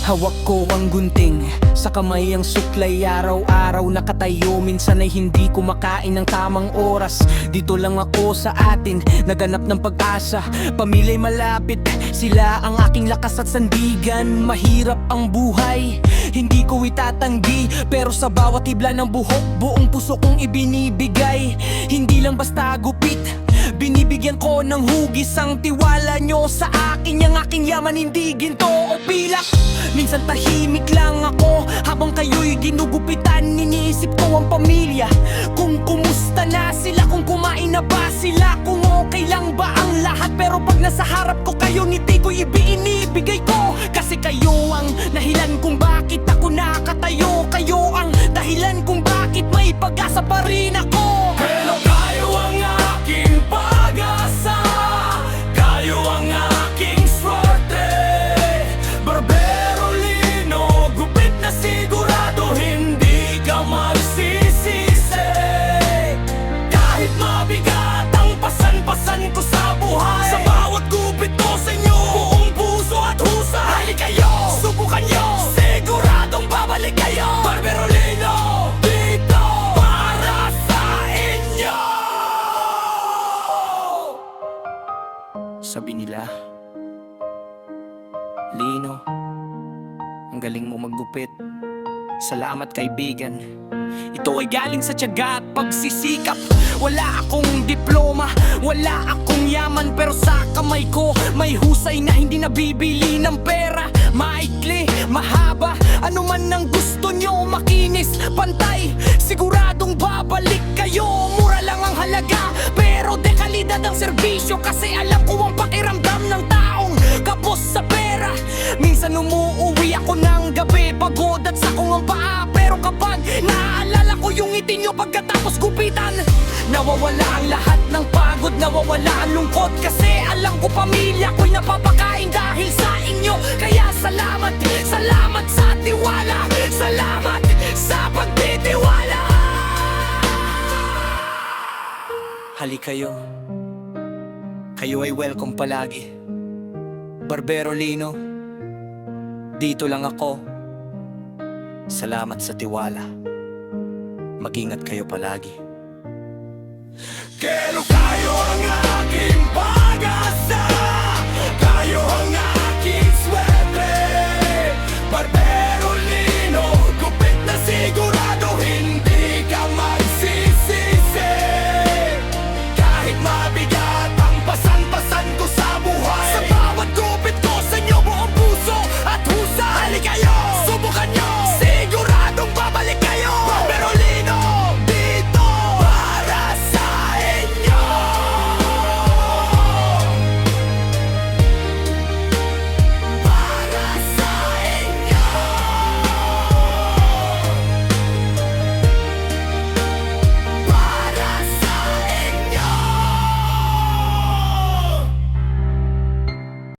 Hawak ko ang gunting, sa kamay ang suklay. Araw-araw nakatayo, minsan ay hindi kumakain ng tamang oras. Dito lang ako sa atin, naganap ng pag-asa. Pamilya'y malapit, sila ang aking lakas at sandigan. Mahirap ang buhay, hindi ko itatanggi, pero sa bawat hibla ng buhok, buong puso kong ibinibigay. Hindi lang basta gupit, binibigyan ko ng hugis ang tiwala nyo sa akin. Yung aking yaman hindi ginto o pilak. Minsan tahimik lang ako habang kayo'y ginugupitan. Iniisip ko ang pamilya, kung kumusta na sila, kung kumain na ba sila, kung okay lang ba ang lahat. Pero pag nasa harap ko kayo, ngiti ko'y ibinibigay ko. Kasi kayo ang dahilan kung bakit ako nakatayo. Kayo ang dahilan kung bakit may pag-asa pa rin ako. Pero kayo ang aking pag-asa, kayo ang aking swerte. Barbero Lino, gupit na sigurado hindi ka magsisisi. Kahit mabigat ang pasan-pasan ko sa buhay, sa bawat gupit ko sa inyo, buong puso at husay. Hali kayo, subukan nyo, siguradong babalik kayo. Barbero Lino, dito para sa inyo. Sabi nila, Lino, ang galing mo maggupit. Salamat kaibigan. Ito ay galing sa tiyaga at pagsisikap. Wala akong diploma, wala akong yaman, pero sa kamay ko may husay na hindi nabibili ng pera. Maikli, mahaba, ano man ang gusto nyo, makinis, pantay, siguradong babalik kayo. Mura lang ang halaga, pero dekalidad ang serbisyo. Kasi alam ko ang pakiramdam ng taong kapos sa pera. Minsan umuuwi ako ng gabi, pagod at sakong ang paa. Pero kapag naaalala ko yung ngiti nyo pagkatapos gupitan, nawawala ang lahat ng pagod, nawawala ang lungkot. Kasi alam ko pamilya ko'y napapakain dahil sa inyo. Kaya salamat, salamat sa tiwala, salamat sa pagtitiwala. Hali kayo, kayo ay welcome palagi. Barbero Lino, dito lang ako. Salamat sa tiwala, mag-ingat kayo palagi. Pero kayo ang aking pag-asa, kayo ang